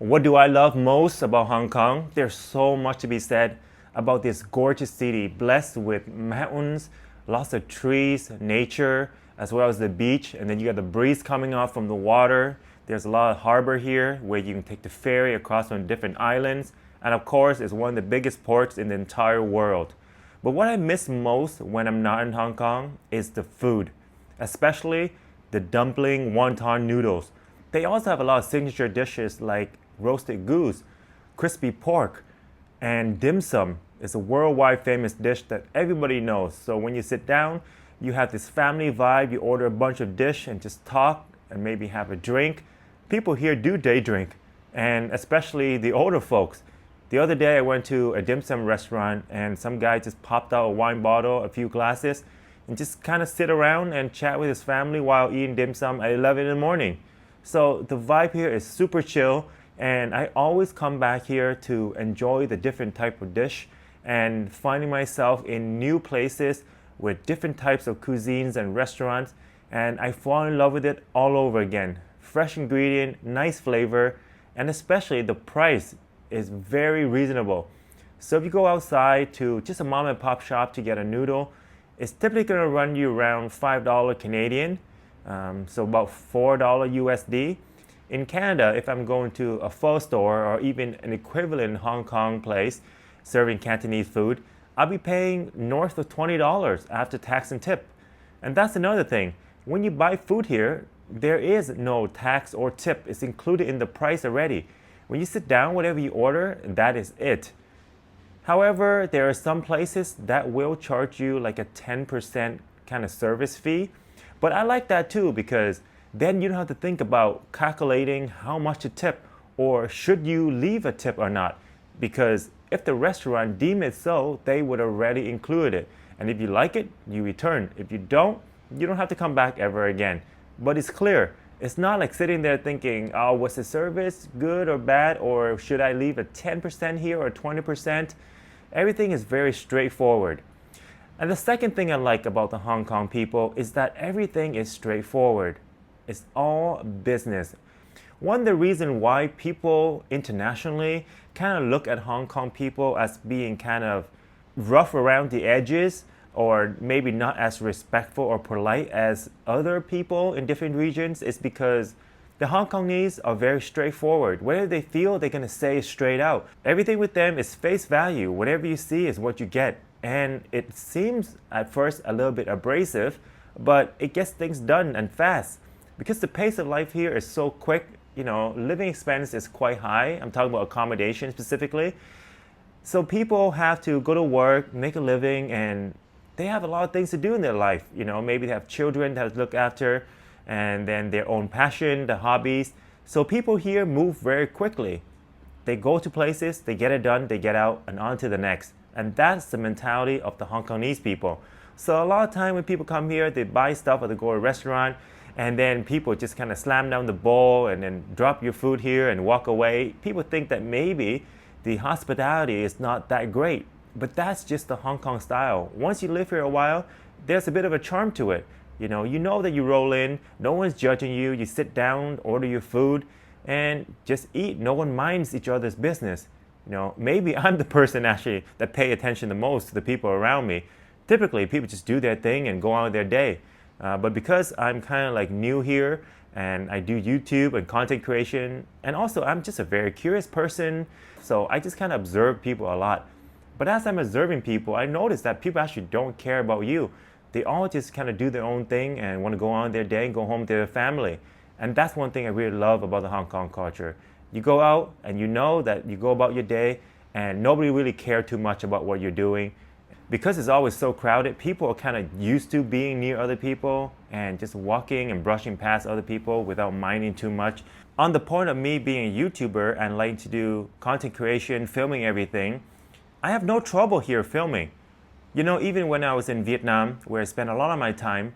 What do I love most about Hong Kong? There's so much to be said about this gorgeous city, blessed with mountains, lots of trees, nature, as well as the beach. And then you got the breeze coming off from the water. There's a lot of harbor here where you can take the ferry across from different islands. And of course, it's one of the biggest ports in the entire world. But what I miss most when I'm not in Hong Kong is the food, especially the dumpling wonton noodles. They also have a lot of signature dishes like roasted goose, crispy pork, and dim sum is a worldwide famous dish that everybody knows. So when you sit down, you have this family vibe, you order a bunch of dish and just talk and maybe have a drink. People here do day drink, and especially the older folks. The other day I went to a dim sum restaurant and some guy just popped out a wine bottle, a few glasses, and just kind of sit around and chat with his family while eating dim sum at 11 in the morning. So the vibe here is super chill, and I always come back here to enjoy the different type of dish and finding myself in new places with different types of cuisines and restaurants, and I fall in love with it all over again. Fresh ingredient, nice flavor, and especially the price is very reasonable. So if you go outside to just a mom and pop shop to get a noodle, it's typically going to run you around $5 Canadian, so about $4 USD. In Canada, if I'm going to a pho store or even an equivalent Hong Kong place serving Cantonese food, I'll be paying north of $20 after tax and tip. And that's another thing. When you buy food here, there is no tax or tip. It's included in the price already. When you sit down, whatever you order, that is it. However, there are some places that will charge you like a 10% kind of service fee. But I like that too because then you don't have to think about calculating how much to tip or should you leave a tip or not. Because if the restaurant deem it so, they would already include it. And if you like it, you return. If you don't have to come back ever again. But it's clear. It's not like sitting there thinking, oh, was the service good or bad? Or should I leave a 10% here or 20%? Everything is very straightforward. And the second thing I like about the Hong Kong people is that everything is straightforward. It's all business. One of the reasons why people internationally kind of look at Hong Kong people as being kind of rough around the edges or maybe not as respectful or polite as other people in different regions is because the Hong Kongese are very straightforward. Whatever they feel, they're going to say straight out. Everything with them is face value. Whatever you see is what you get. And it seems at first a little bit abrasive, but it gets things done and fast. Because the pace of life here is so quick, living expense is quite high. I'm talking about accommodation specifically. So people have to go to work, make a living, and they have a lot of things to do in their life. Maybe they have children that look after, and then their own passion, the hobbies. So people here move very quickly. They go to places, they get it done, they get out, and on to the next. And that's the mentality of the Hong Kongese people. So a lot of time when people come here, they buy stuff or they go to a restaurant, and then people just kind of slam down the bowl and then drop your food here and walk away. People think that maybe the hospitality is not that great, but that's just the Hong Kong style. Once you live here a while, there's a bit of a charm to it. You know that you roll in, no one's judging you, you sit down, order your food, and just eat. No one minds each other's business. Maybe I'm the person actually that pay attention the most to the people around me. Typically, people just do their thing and go on with their day. But because I'm kind of like new here and I do YouTube and content creation, and also I'm just a very curious person, so I just kind of observe people a lot. But as I'm observing people, I notice that people actually don't care about you. They all just kind of do their own thing and want to go on their day and go home to their family. And that's one thing I really love about the Hong Kong culture. You go out and you know that you go about your day and nobody really cares too much about what you're doing. Because it's always so crowded, people are kind of used to being near other people and just walking and brushing past other people without minding too much. On the point of me being a YouTuber and like to do content creation, filming everything, I have no trouble here filming. Even when I was in Vietnam, where I spent a lot of my time,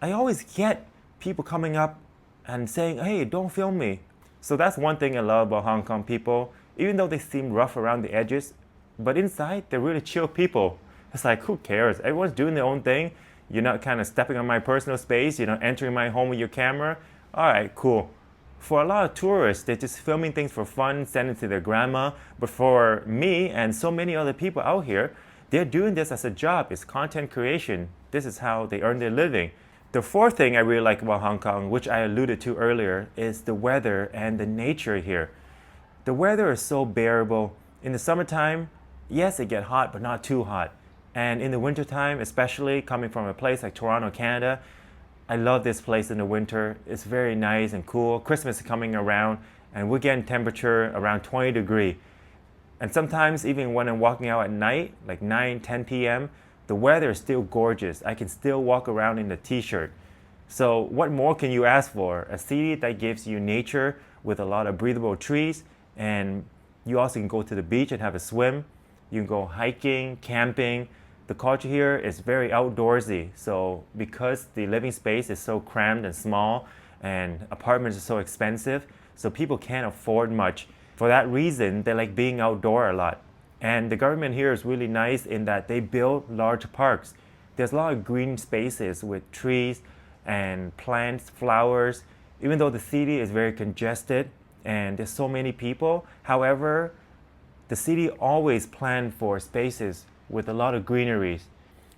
I always get people coming up and saying, hey, don't film me. So that's one thing I love about Hong Kong people. Even though they seem rough around the edges, but inside, they're really chill people. It's like, who cares? Everyone's doing their own thing. You're not kind of stepping on my personal space, entering my home with your camera. All right, cool. For a lot of tourists, they're just filming things for fun, sending to their grandma. But for me and so many other people out here, they're doing this as a job. It's content creation. This is how they earn their living. The fourth thing I really like about Hong Kong, which I alluded to earlier, is the weather and the nature here. The weather is so bearable. In the summertime, yes, it gets hot, but not too hot. And in the wintertime, especially coming from a place like Toronto, Canada, I love this place in the winter. It's very nice and cool. Christmas is coming around, and we're getting temperature around 20 degrees. And sometimes even when I'm walking out at night, like 9, 10 p.m., the weather is still gorgeous. I can still walk around in a t-shirt. So what more can you ask for? A city that gives you nature with a lot of breathable trees, and you also can go to the beach and have a swim. You can go hiking, camping. The culture here is very outdoorsy. So because the living space is so cramped and small and apartments are so expensive, so people can't afford much. For that reason, they like being outdoor a lot. And the government here is really nice in that they build large parks. There's a lot of green spaces with trees and plants, flowers. Even though the city is very congested and there's so many people, however, the city always planned for spaces with a lot of greeneries.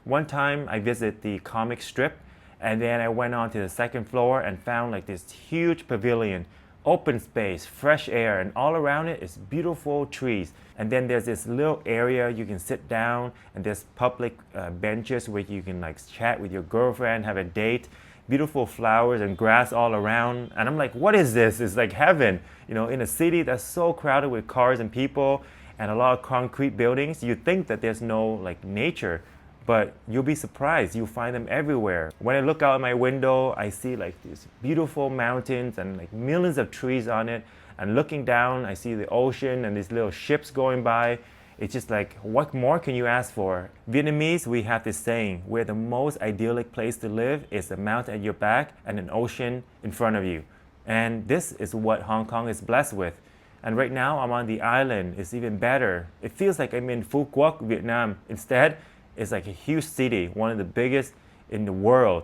One time I visited the comic strip, and then I went on to the second floor and found like this huge pavilion, open space, fresh air, and all around it is beautiful trees. And then there's this little area you can sit down, and there's public benches where you can like chat with your girlfriend, have a date, beautiful flowers and grass all around. And I'm like, what is this? It's like heaven. You know, in a city that's so crowded with cars and people and a lot of concrete buildings, you think that there's no like nature, but you'll be surprised. You'll find them everywhere. When I look out my window, I see like these beautiful mountains and like millions of trees on it. And looking down, I see the ocean and these little ships going by. It's just like, what more can you ask for? Vietnamese, we have this saying, where the most idyllic place to live is a mountain at your back and an ocean in front of you. And this is what Hong Kong is blessed with. And right now I'm on the island. It's even better. It feels like I'm in Phu Quoc, Vietnam. Instead, it's like a huge city, one of the biggest in the world.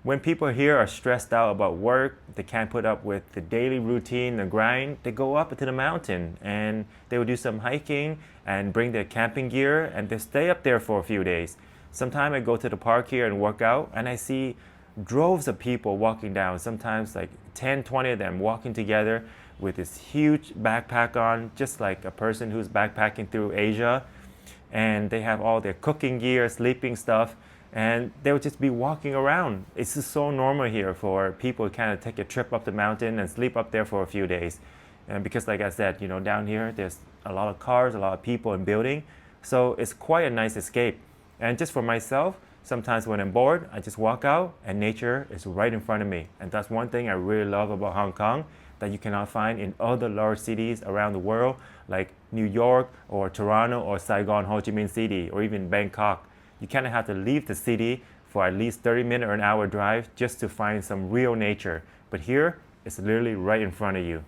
When people here are stressed out about work, they can't put up with the daily routine, the grind, they go up to the mountain and they will do some hiking and bring their camping gear and they stay up there for a few days. Sometimes I go to the park here and work out and I see droves of people walking down, sometimes like 10, 20 of them walking together with this huge backpack on, just like a person who's backpacking through Asia. And they have all their cooking gear, sleeping stuff, and they would just be walking around. It's just so normal here for people to kind of take a trip up the mountain and sleep up there for a few days. And because like I said, you know, down here, there's a lot of cars, a lot of people and building. So it's quite a nice escape. And just for myself, sometimes when I'm bored, I just walk out and nature is right in front of me. And that's one thing I really love about Hong Kong that you cannot find in other large cities around the world, like New York or Toronto or Saigon, Ho Chi Minh City, or even Bangkok. You kind of have to leave the city for at least 30-minute or an hour drive just to find some real nature. But here, it's literally right in front of you.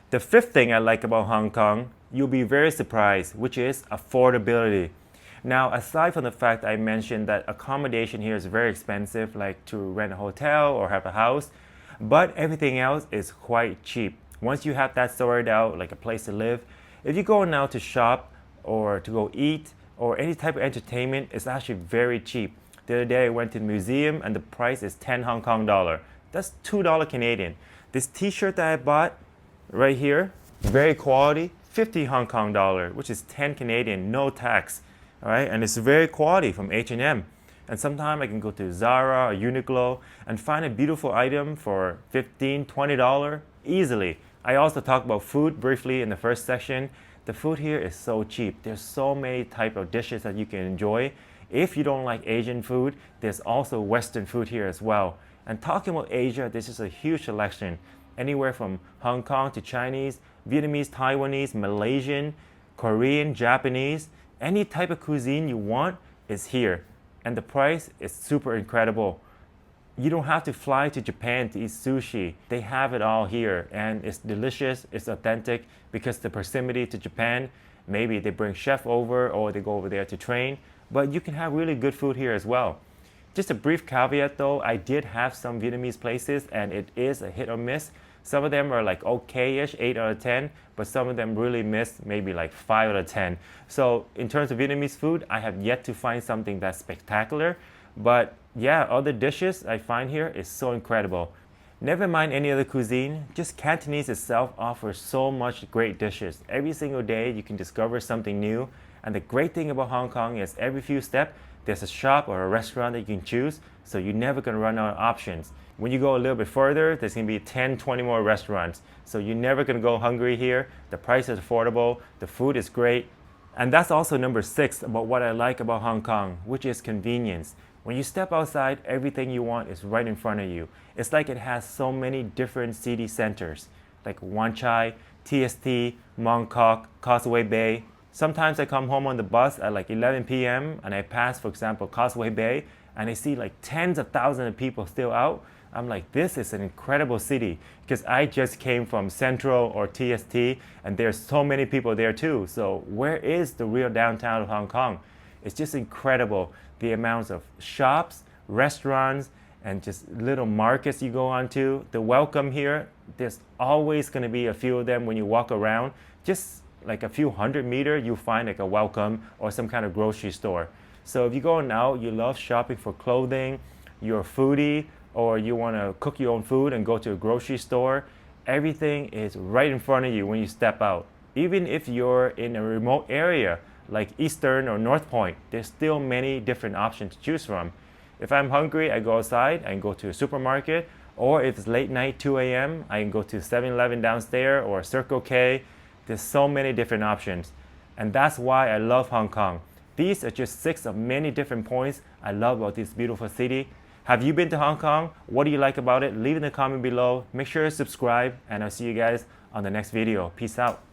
The fifth thing I like about Hong Kong, you'll be very surprised, which is affordability. Now, aside from the fact I mentioned that accommodation here is very expensive, like to rent a hotel or have a house, but everything else is quite cheap. Once you have that sorted out, like a place to live, if you go now to shop or to go eat or any type of entertainment, it's actually very cheap. The other day I went to the museum and the price is 10 Hong Kong dollar. That's $2 Canadian. This t-shirt that I bought right here, very quality, 50 Hong Kong dollar, which is 10 Canadian, no tax. All right, and it's very quality from H&M. And sometimes I can go to Zara or Uniqlo and find a beautiful item for $15, $20 easily. I also talked about food briefly in the first section. The food here is so cheap. There's so many type of dishes that you can enjoy. If you don't like Asian food, there's also Western food here as well. And talking about Asia, this is a huge selection. Anywhere from Hong Kong to Chinese, Vietnamese, Taiwanese, Malaysian, Korean, Japanese, any type of cuisine you want is here. And the price is super incredible. You don't have to fly to Japan to eat sushi. They have it all here and it's delicious, it's authentic because the proximity to Japan, maybe they bring chef over or they go over there to train, but you can have really good food here as well. Just a brief caveat though, I did have some Vietnamese places and it is a hit or miss. Some of them are like okay-ish, 8 out of 10, but some of them really miss maybe like 5 out of 10. So in terms of Vietnamese food, I have yet to find something that's spectacular. But yeah, other dishes I find here is so incredible. Never mind any other cuisine, just Cantonese itself offers so much great dishes. Every single day you can discover something new. And the great thing about Hong Kong is every few steps, there's a shop or a restaurant that you can choose, so you're never gonna run out of options. When you go a little bit further, there's gonna be 10, 20 more restaurants. So you're never gonna go hungry here. The price is affordable, the food is great. And that's also number 6 about what I like about Hong Kong, which is convenience. When you step outside, everything you want is right in front of you. It's like it has so many different city centers, like Wan Chai, TST, Mong Kok, Causeway Bay. Sometimes I come home on the bus at like 11 p.m. and I pass, for example, Causeway Bay, and I see like tens of thousands of people still out. I'm like, this is an incredible city, because I just came from Central or TST and there's so many people there too. So where is the real downtown of Hong Kong? It's just incredible, the amounts of shops, restaurants, and just little markets you go on to. The welcome here, there's always going to be a few of them when you walk around. Just like a few hundred meters, you find like a welcome or some kind of grocery store. So if you go out, you love shopping for clothing, you're a foodie, or you want to cook your own food and go to a grocery store, everything is right in front of you when you step out. Even if you're in a remote area like Eastern or North Point, there's still many different options to choose from. If I'm hungry, I go outside, I can go to a supermarket, or if it's late night, 2 a.m., I can go to 7-Eleven downstairs or Circle K. There's so many different options. And that's why I love Hong Kong. These are just 6 of many different points I love about this beautiful city. Have you been to Hong Kong? What do you like about it? Leave in the comment below. Make sure to subscribe, and I'll see you guys on the next video. Peace out.